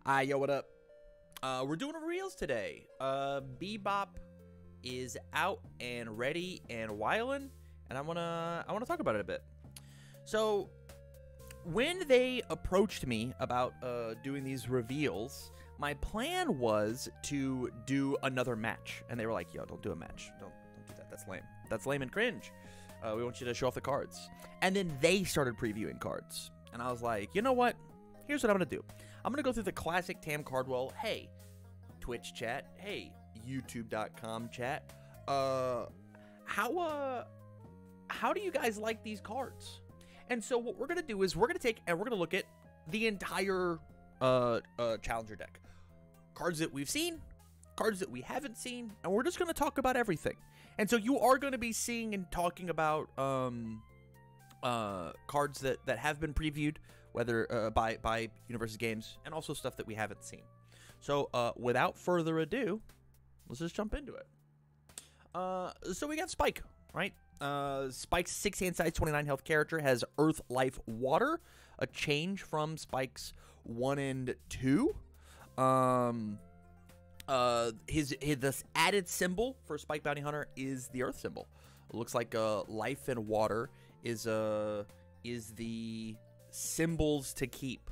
Yo, what up? We're doing reels today. Bebop is out and ready and wildin', and I wanna talk about it a bit. So, when they approached me about doing these reveals, my plan was to do another match, and they were like, "Yo, don't do a match. Don't do that. That's lame. That's lame and cringe. We want you to show off the cards." And then they started previewing cards, and I was like, "You know what? Here's what I'm gonna do. I'm gonna go through the classic Tam Cardwell. Hey, Twitch chat. Hey, YouTube.com chat. How do you guys like these cards?" And so what we're gonna do is we're gonna take and we're gonna look at the entire challenger deck, cards that we've seen, cards that we haven't seen, and we're just gonna talk about everything. And so you are gonna be seeing and talking about cards that have been previewed, whether by Universe's Games, and also stuff that we haven't seen. So without further ado, let's just jump into it. So we got Spike, right? Spike's 6 hand size, 29 health character has Earth, Life, Water, a change from Spike's 1 and 2. This added symbol for Spike Bounty Hunter is the Earth symbol. It looks like Life and Water is the symbols to keep.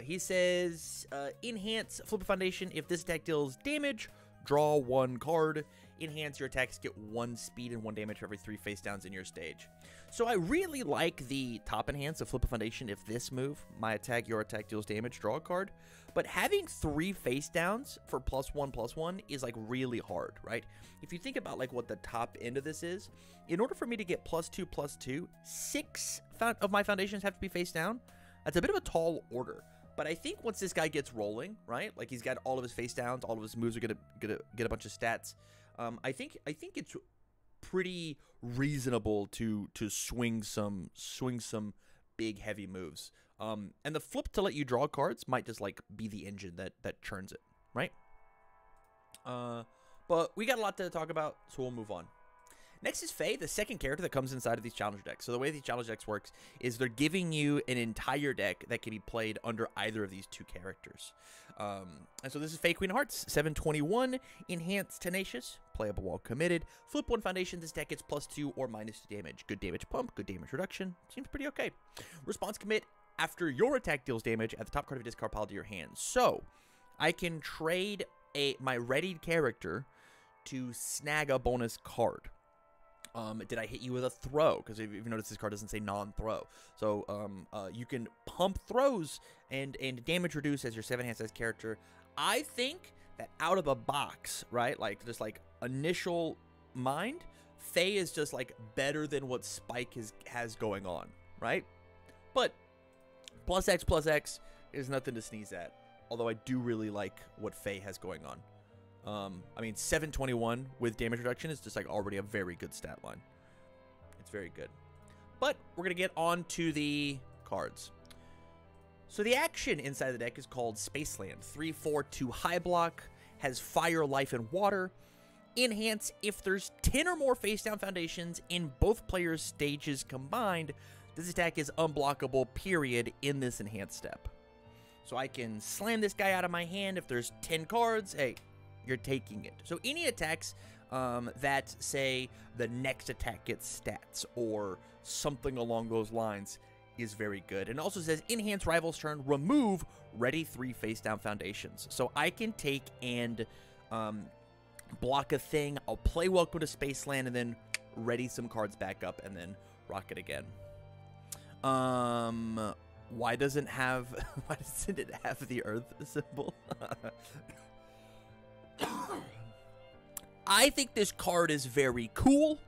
He says, enhance Flip a Foundation. If this attack deals damage, draw 1 card. Enhance your attacks, get 1 speed and 1 damage for every 3 face downs in your stage. So I really like the top enhance of Flip a Foundation. If this move, my attack, your attack deals damage, draw a card. But having 3 face downs for +1/+1 is like really hard, right? If you think about like what the top end of this is, in order for me to get +2/+2, 6 of my foundations have to be face down. That's a bit of a tall order. But I think once this guy gets rolling, right? Like he's got all of his face downs, all of his moves are gonna get a bunch of stats. I think it's pretty reasonable to swing some big heavy moves. And the flip to let you draw cards might just like be the engine that churns it, right? But we got a lot to talk about, so we'll move on. Next is Faye, the second character that comes inside of these challenger decks. So the way these challenger decks works is they're giving you an entire deck that can be played under either of these 2 characters. And so this is Faye, Queen of Hearts, 721, Enhanced Tenacious, playable while committed. Flip 1 Foundation, this deck gets +2 or -2 damage. Good damage pump, good damage reduction. Seems pretty okay. Response commit, after your attack deals damage, add the top card of your discard pile to your hand. So I can trade my readied character to snag a bonus card. Did I hit you with a throw? Because if you notice, this card doesn't say non-throw. So you can pump throws and damage reduce as your 7 hand size character. I think that out of the box, right? Like just like initial mind, Faye is just like better than what Spike has going on, right? But +X is nothing to sneeze at. Although I do really like what Faye has going on. I mean, 721 with damage reduction is just like already a very good stat line. It's very good. But we're going to get on to the cards. So the action inside the deck is called Spaceland. 3/4/2 high block, has Fire, Life, and Water. Enhance, if there's 10 or more face down foundations in both players' stages combined, this attack is unblockable, period, in this enhanced step. So I can slam this guy out of my hand if there's 10 cards. Hey, you're taking it. So any attacks that say the next attack gets stats or something along those lines is very good. And also says enhance rival's turn, remove ready 3 face down foundations. So I can take and block a thing. I'll play Welcome to Spaceland and then ready some cards back up and then rock it again. Why doesn't it have the Earth symbol? I think this card is very cool.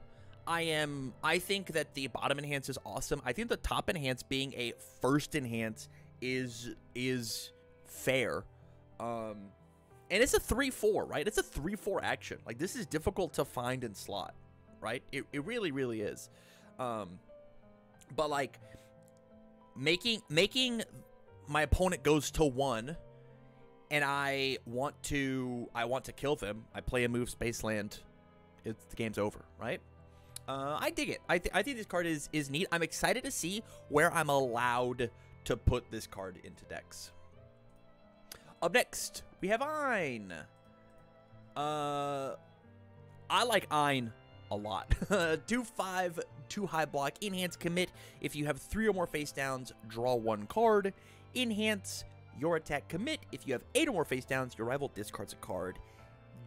I think that the bottom enhance is awesome. I think the top enhance being a first enhance is fair. And it's a 3/4, right? It's a 3/4 action. Like this is difficult to find in slot, right? It really, really is. But like making my opponent goes to 1 and I want to kill them. I play a move Spaceland. The game's over, right? I dig it. I think this card is neat. I'm excited to see where I'm allowed to put this card into decks. Up next, we have Ein. I like Ein a lot. 2/5, 2 high block, enhance commit. If you have 3 or more face downs, draw 1 card. Enhance your attack commit. If you have 8 or more face downs, your rival discards a card.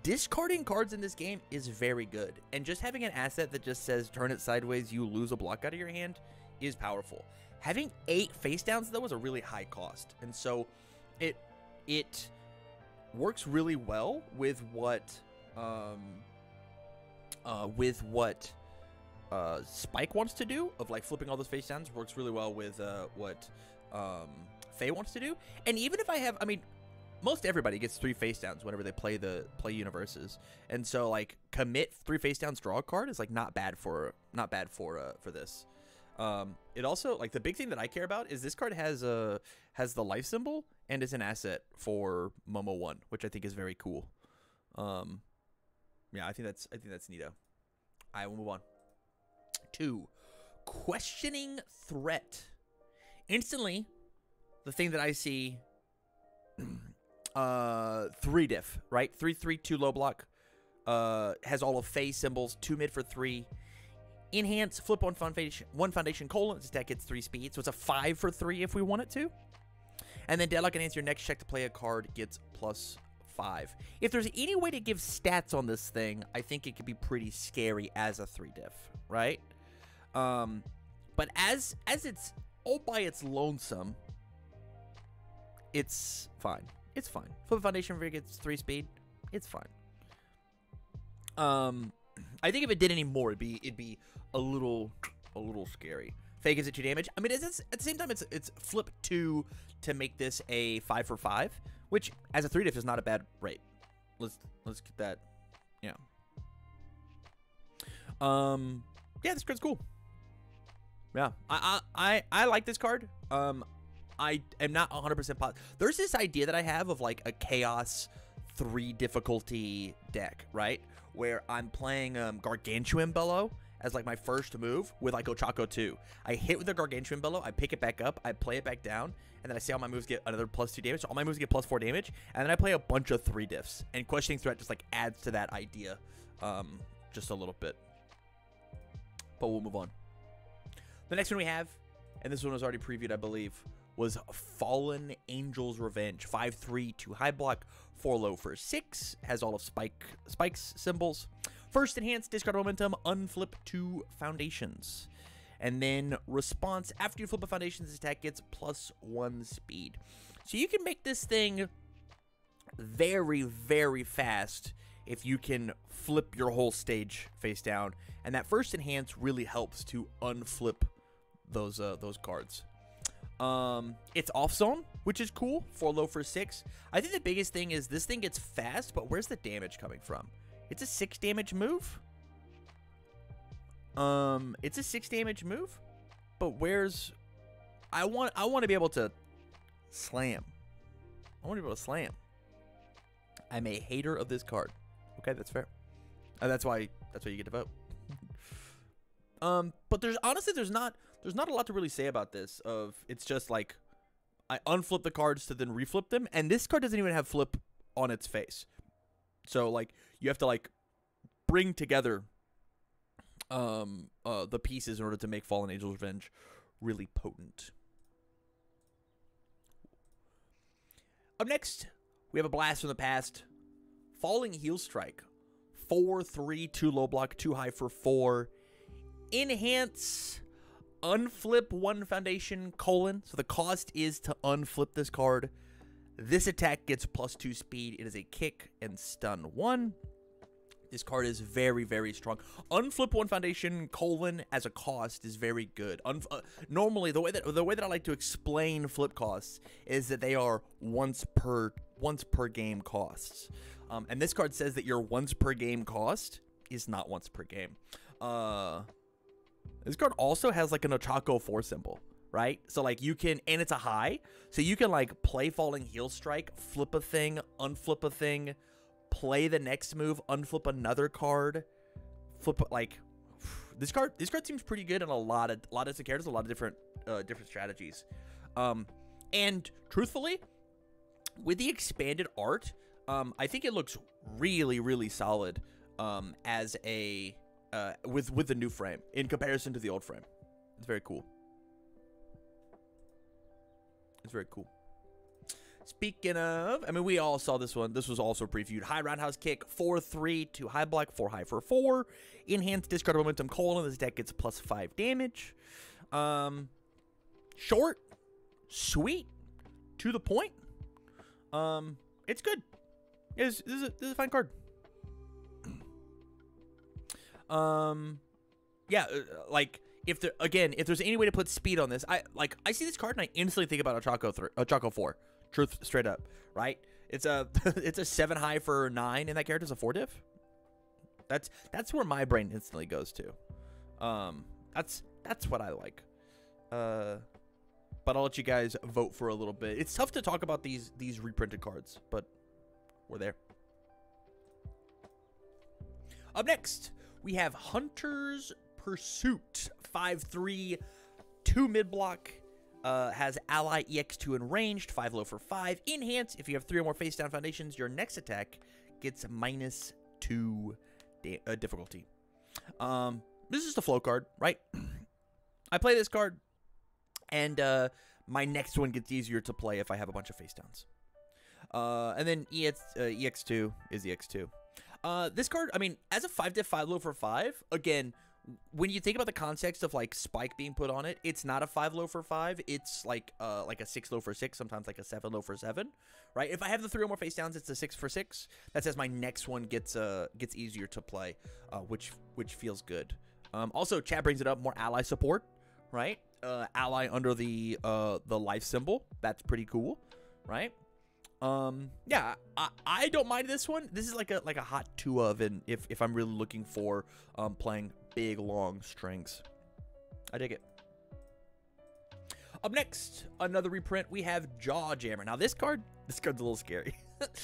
Discarding cards in this game is very good, and just having an asset that just says turn it sideways, you lose a block out of your hand is powerful. Having 8 face downs though is a really high cost, and so it works really well with what Spike wants to do, of like flipping all those face downs. Works really well with what Faye wants to do. And even if I have, I mean, most everybody gets 3 face downs whenever they play universes, and so like commit 3 face downs, draw a card is like not bad for this. It also, like, the big thing that I care about is this card has the life symbol and is an asset for Momo 1, which I think is very cool. Yeah, I think that's neato. I will move on to questioning threat. Instantly, the thing that I see, 3 diff, right? 3/3, 2 low block. Has all of Faye symbols, 2 mid for 3. Enhance, flip 1 foundation, colon. This attack gets 3 speed, so it's a 5 for 3 if we want it to. And then Deadlock enhance your next check to play a card gets +5. If there's any way to give stats on this thing, I think it could be pretty scary as a 3 diff, right? But as it's all by its lonesome, it's fine. It's fine. Flip foundation for gets 3 speed. It's fine. I think if it did any more, it'd be a little scary. Faye gives it 2 damage. I mean, at the same time, it's flip 2 to make this a 5 for 5, which as a 3 diff is not a bad rate. Let's get that. Yeah. Yeah, this card's cool. Yeah, I like this card. I am not 100% positive. There's this idea that I have of like a chaos 3 difficulty deck, right? Where I'm playing Gargantuan Bellow as like my first move with like Ochako 2. I hit with the Gargantuan Bellow, I pick it back up, I play it back down, and then I see all my moves get another +2 damage. So all my moves get +4 damage, and then I play a bunch of 3 diffs. And questioning threat just like adds to that idea just a little bit. But we'll move on. The next one we have, and this one was already previewed, I believe, was Fallen Angel's Revenge. 5/3, 2 high block, 4 low for 6. Has all of Spike's symbols. First, enhance, discard momentum, unflip 2 foundations. And then response, after you flip a foundation, this attack gets +1 speed. So you can make this thing very, very fast if you can flip your whole stage face down. And that first enhance really helps to unflip those cards. It's off zone, which is cool. 4 low for 6. I think the biggest thing is this thing gets fast, but where's the damage coming from? It's a 6 damage move. It's a 6 damage move, but where's? I want to be able to slam. I want to be able to slam. I'm a hater of this card. Okay, that's fair. That's why you get to vote. But there's not a lot to really say about this. It's just like I unflip the cards to then reflip them, and this card doesn't even have flip on its face. So like you have to like bring together the pieces in order to make Fallen Angel's Revenge really potent. Up next, we have a blast from the past. Falling Heel Strike. 4/3, 2 low block, 2 high for 4. Enhance, unflip 1 foundation, colon. So the cost is to unflip this card. This attack gets +2 speed. It is a kick and stun 1. This card is very, very strong. Unflip 1 foundation, colon, as a cost is very good. Normally, the way that I like to explain flip costs is that they are once per game costs. And this card says that your once per game cost is not once per game. This card also has like an Ochako 4 symbol, right? So like you can, and it's a high, so you can like play Falling Heel Strike, flip a thing, unflip a thing, play the next move, unflip another card, flip like this card seems pretty good in a lot of different characters, a lot of different strategies. And truthfully, with the expanded art, I think it looks really, really solid as a with the new frame in comparison to the old frame. It's very cool. It's very cool. Speaking of, I mean, we all saw this one. This was also previewed. High roundhouse kick, 4-3, 2 high block, 4 high for 4. Enhanced discard momentum colon. This deck gets +5 damage. Short, sweet, to the point. It's good. This is a fine card. Yeah, like if there's any way to put speed on this, I see this card and I instantly think about a Choco 4. Truth, straight up, right? It's a it's a 7 high for 9, and that character's a 4 diff. That's where my brain instantly goes to. That's what I like. But I'll let you guys vote for a little bit. It's tough to talk about these reprinted cards, but we're there. Up next, we have Hunter's Pursuit, 5-3, 2 mid block. Has ally EX2 and ranged, 5 low for 5. Enhance, if you have 3 or more face down foundations, your next attack gets -2 difficulty. This is just a flow card, right? I play this card, and my next one gets easier to play if I have a bunch of face downs. And then EX2 is EX2. This card, I mean, as a 5 diff 5 low for 5, again, when you think about the context of like spike being put on it, it's not a 5 low for 5. It's like a 6 low for 6, sometimes like a 7 low for 7, right? If I have the 3 or more face downs, it's a 6 for 6. That says my next one gets easier to play, which feels good. Also, chat brings it up, more ally support, right? Ally under the life symbol. That's pretty cool, right? Yeah, I don't mind this one. This is like a hot 2 of, and if I'm really looking for playing big long strings, I dig it. Up next, another reprint. We have Jawjammer. Now this card's a little scary.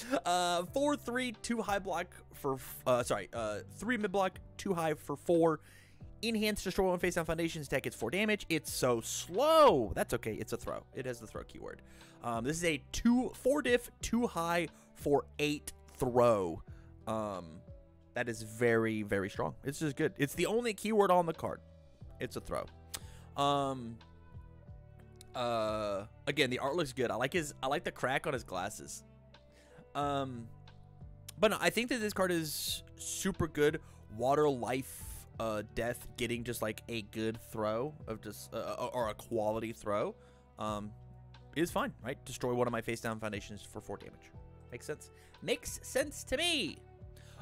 4-3, 2 high block for 3 mid block, 2 high for 4. Enhanced destroy one face down foundations. Deck gets 4 damage. It's so slow. That's okay. It's a throw. It has the throw keyword. This is a 4 diff, 2 high for 8 throw. That is very, very strong. It's just good. It's the only keyword on the card. It's a throw. Again, the art looks good. I like the crack on his glasses. But no, I think that this card is super good. Water, life, death, getting just like a good throw of just or a quality throw is fine, right? Destroy one of my face down foundations for 4 damage. Makes sense. Makes sense to me.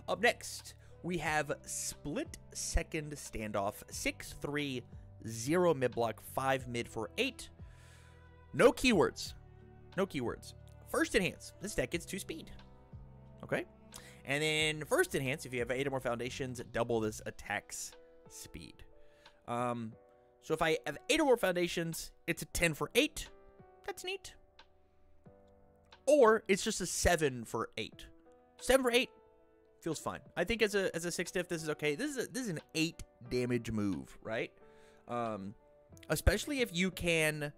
Up next, we have Split Second Standoff, 6-3, 0 mid block, 5 mid for 8. No keywords. No keywords. First enhance. This deck gets 2 speed. Okay. And then first enhance, if you have 8 or more foundations, double this attack's speed. So if I have 8 or more foundations, it's a 10 for 8. That's neat. Or it's just a 7 for 8. 7 for 8 feels fine. I think as a 6 diff, this is okay. This is an 8 damage move, right? Especially if you can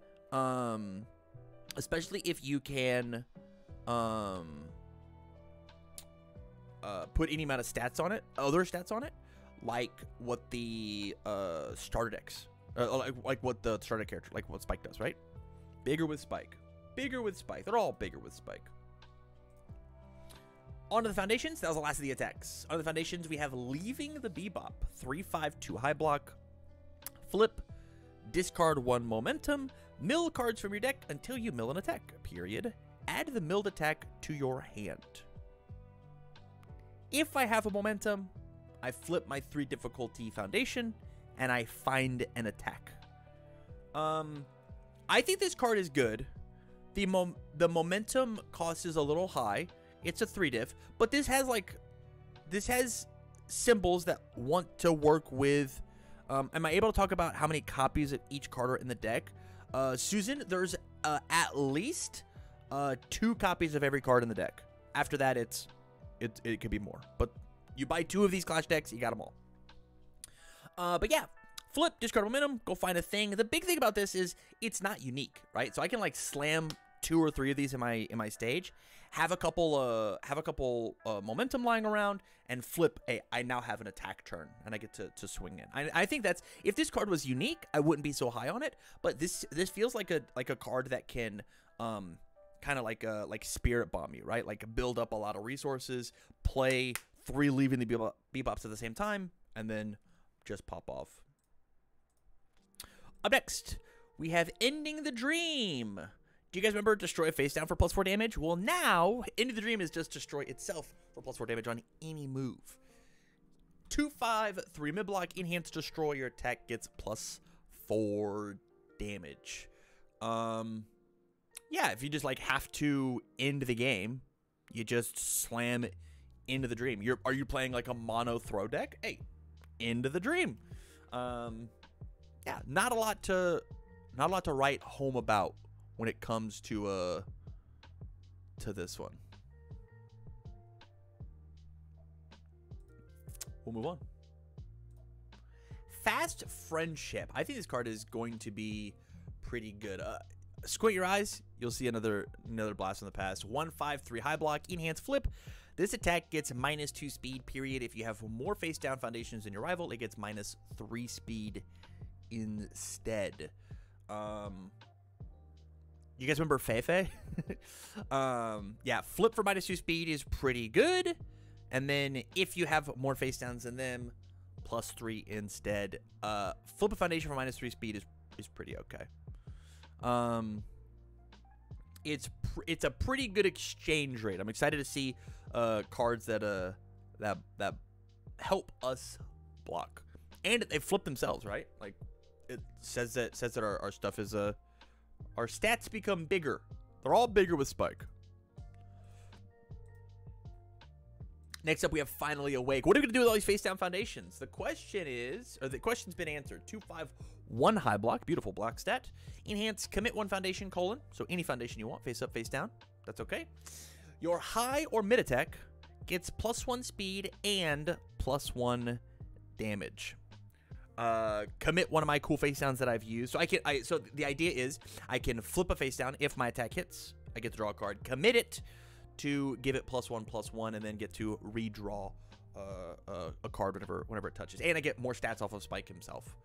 put any amount of stats on it, other stats on it, like what the starter decks, like what the starter character, like what Spike does, right? Bigger with Spike. Bigger with Spike. They're all bigger with Spike. On to the foundations. That was the last of the attacks. On the foundations, we have Leaving the Bebop. 3-5, 2 high block. Flip. Discard 1 momentum. Mill cards from your deck until you mill an attack. Period. Add the milled attack to your hand. If I have a momentum, I flip my 3 difficulty foundation, and I find an attack. I think this card is good. The momentum cost is a little high. It's a 3 diff, but this has symbols that want to work with. Am I able to talk about how many copies of each card are in the deck? Susan, there's at least 2 copies of every card in the deck. After that, it could be more, but you buy 2 of these Clash decks, you got them all. But yeah, flip, discard momentum, go find a thing. The big thing about this is it's not unique, right? So I can like slam 2 or 3 of these in my stage, have a couple momentum lying around, and flip. I now have an attack turn, and I get to swing in. I think that's, if this card was unique, I wouldn't be so high on it. But this feels like a card that can kind of like spirit bomb you, right? Like build up a lot of resources, play 3 leaving the Bebops at the same time, and then just pop off. Up next, we have Ending the Dream. Do you guys remember destroy a face down for +4 damage? Well, now Ending the Dream is just destroy itself for +4 damage on any move. 2/5, 3 mid block, enhance destroy. Your attack gets +4 damage. Yeah, if you just like have to end the game, you just slam into the dream. Are you playing like a mono throw deck? Hey, into the dream. Yeah, not a lot to write home about when it comes to this one. We'll move on. Fast Friendship. I think this card is going to be pretty good. Squint your eyes, you'll see another blast from the past. 1/5, 3 high block, enhance flip. This attack gets -2 speed, period. If you have more face down foundations than your rival, it gets -3 speed instead. You guys remember Feifei? Yeah, flip for -2 speed is pretty good. And then if you have more face downs than them, +3 instead. Flip a foundation for -3 speed is pretty okay. It's a pretty good exchange rate. I'm excited to see cards that help us block, and they flip themselves, right? Like it says that our stuff is our stats become bigger. They're all bigger with Spike. Next up, we have Finally Awake. What are we gonna do with all these face down foundations? The question is, or the question's been answered. 2/5, 1 high block, beautiful block stat. Enhance, commit 1 foundation, so any foundation you want, face up, face down. That's okay. Your high or mid attack gets +1 speed and +1 damage. Commit one of my cool face downs that I've used. So the idea is I can flip a face down. If my attack hits, I get to draw a card. Commit it to give it +1/+1, and then get to redraw a card whenever it touches. And I get more stats off of Spike himself.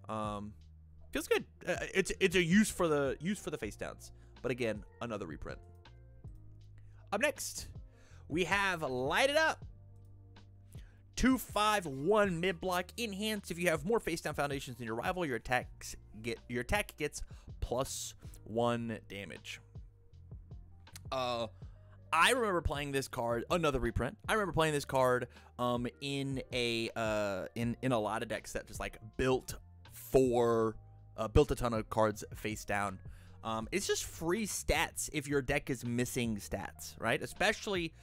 Feels good. It's a use for the face downs. But again, another reprint. Up next, we have Light It Up. 2/5, 1 mid block, enhance. If you have more face down foundations than your rival, your attack gets +1 damage. I remember playing this card, another reprint. I remember playing this card in a lot of decks that just like built a ton of cards face down. It's just free stats if your deck is missing stats, right? Especially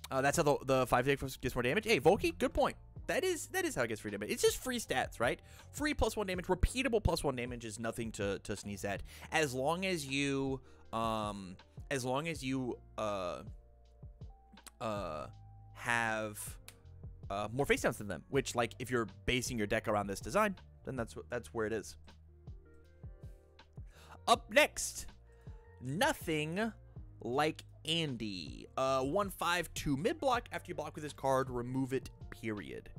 that's how the 5 deck gets more damage. Hey, Volky, good point. That is how it gets free damage. It's just free stats, right? Free +1 damage, repeatable +1 damage is nothing to sneeze at. As long as you have more face downs than them, which, like, if you're basing your deck around this design, then that's where it is. Up next, Nothing Like Andy. 1/5, 2 mid block. After you block with this card, remove it, period.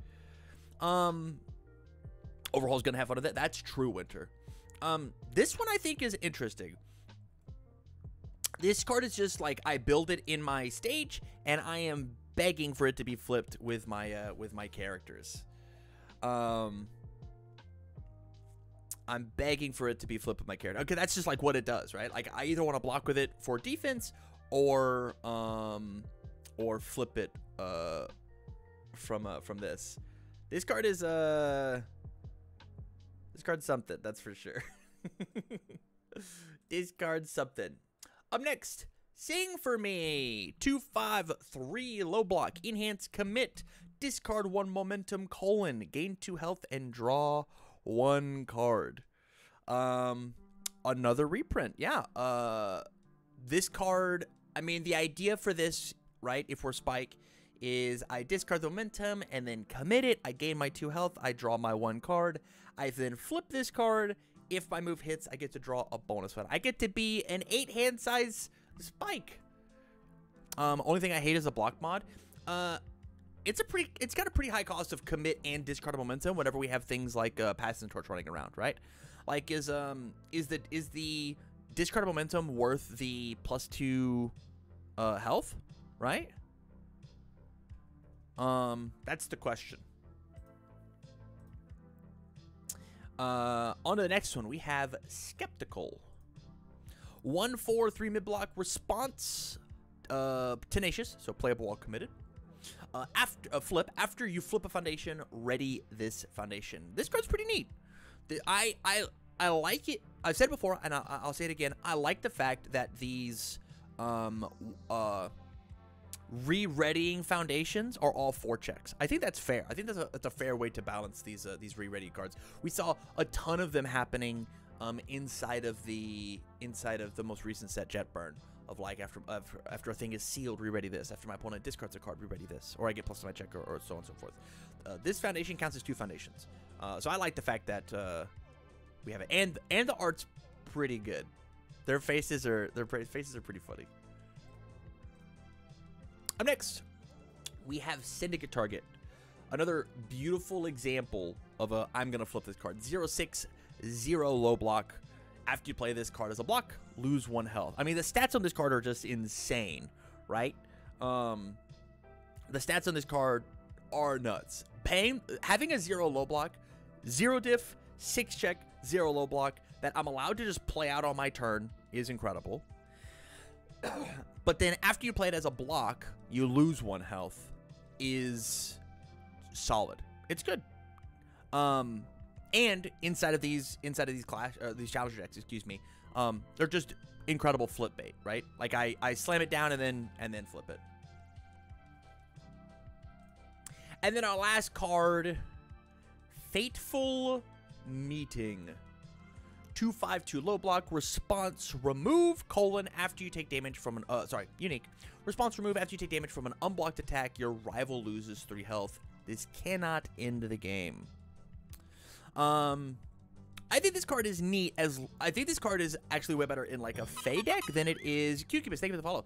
Overhaul's gonna have fun with it. That's true, Winter. This one I think is interesting. This card is just like, I build it in my stage, and I am begging for it to be flipped with my characters. I'm begging for it to be flipped with my character. Okay, that's just like what it does, right? Like, I either want to block with it for defense or flip it from this. This card is something, that's for sure. This card's something. Up next, Sing For Me. 2/5, 3 low block, enhance, commit, discard 1 momentum, gain 2 health, and draw 1 card. Another reprint. Yeah. This card, I mean, the idea for this, right, if we're Spike, is I discard the momentum and then commit it. I gain my 2 health. I draw my 1 card. I then flip this card if my move hits, I get to draw a bonus one. I get to be an 8 hand size spike. Only thing I hate is a block mod. It's got a pretty high cost of commit and discard momentum whenever we have things like Passing Torch running around, right? Like is the discard momentum worth the +2 health, right? That's the question. On to the next one, we have Skeptical. 1/4 3 mid block response, tenacious, so playable while committed. After you flip a foundation, ready this foundation. This card's pretty neat. I like it. I've said it before, and I'll say it again. I like the fact that these re-readying foundations are all 4 checks. I think that's fair. I think that's a fair way to balance these re-ready cards. We saw a ton of them happening inside of the most recent set, Jet Burn. Of like after a thing is sealed, re-ready this. After my opponent discards a card, re-ready this, or I get plus to my check, or so on and so forth. This foundation counts as 2 foundations, so I like the fact that we have it, and the art's pretty good. Their faces are pretty funny. Up next, we have Syndicate Target, another beautiful example of a I'm gonna flip this card. 0/6, 0 low block. After you play this card as a block, lose 1 health. I mean, the stats on this card are just insane, right? The stats on this card are nuts. Having a 0 low block, 0 diff, 6 check, 0 low block that I'm allowed to just play out on my turn is incredible. But then after you play it as a block, you lose 1 health is solid. It's good. And inside of these challenger decks, excuse me, they're just incredible flip bait, right? Like I slam it down and then flip it. And then our last card, Fateful Meeting. 2/5/2 low block, response remove, after you take damage from an unique. Response remove after you take damage from an unblocked attack, your rival loses 3 health. This cannot end the game. I think this card is neat. I think this card is actually way better in like a Fey deck than it is. Cucubus, thank you for the follow.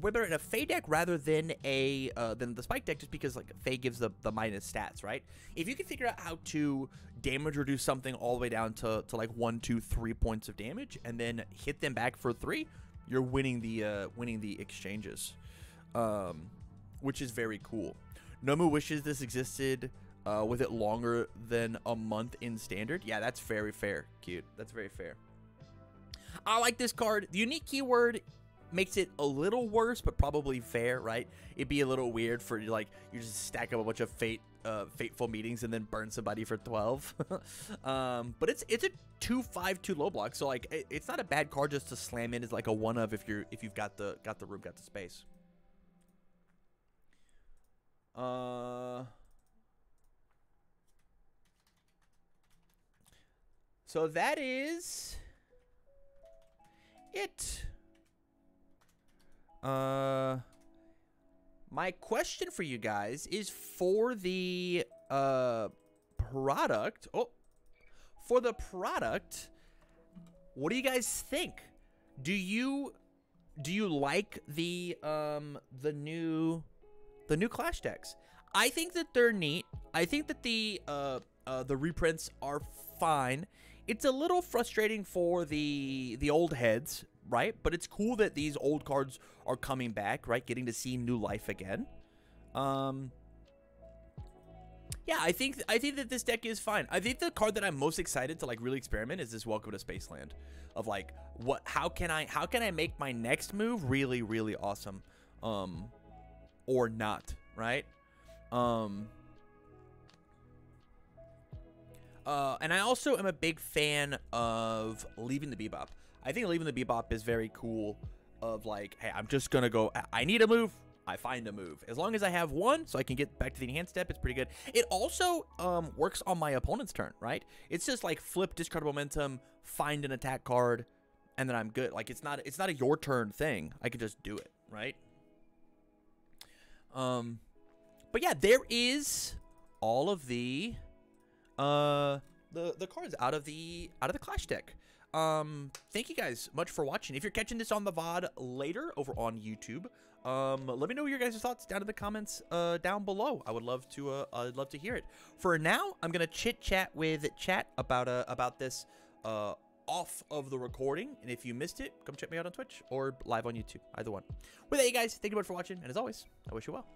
Way better in a Fey deck rather than than the Spike deck, just because like Fey gives the minus stats, right? If you can figure out how to damage reduce something all the way down to like 1, 2, 3 points of damage, and then hit them back for 3, you're winning the exchanges, which is very cool. Nomu wishes this existed. With it longer than a month in standard. Yeah, that's very fair. Cute. That's very fair. I like this card. The unique keyword makes it a little worse, but probably fair, right? It'd be a little weird for like you just stack up a bunch of fateful meetings and then burn somebody for 12. But it's a 2/5/2 low block, so like it's not a bad card just to slam in as like a 1-of if you've got the room, got the space. So that is it. My question for you guys is for the product. For the product, what do you guys think? Do you like the new Clash decks? I think that they're neat. I think that the reprints are fine. It's a little frustrating for the old heads, right? But it's cool that these old cards are coming back, right? Getting to see new life again. Yeah, I think that this deck is fine. I think the card that I'm most excited to like really experiment is this Welcome to Spaceland. Of like, how can I make my next move really, really awesome, or not, right? And I also am a big fan of Leaving the Bebop. I think Leaving the Bebop is very cool. Of like, hey, I'm just gonna go. I need a move. I find a move. As long as I have one, so I can get back to the enhanced step, it's pretty good. It also works on my opponent's turn, right? It's just like flip, discard momentum, find an attack card, and then I'm good. Like it's not a your turn thing. I can just do it, right? But yeah, there is all of the the cards out of the Clash deck. Thank you guys much for watching. If you're catching this on the VOD later over on YouTube, let me know your guys' thoughts down in the comments down below. I'd love to hear it. For now, I'm gonna chit chat with chat about this off of the recording, and if you missed it, come check me out on Twitch or live on YouTube, either one. With that, you guys, thank you much for watching, and as always, I wish you well.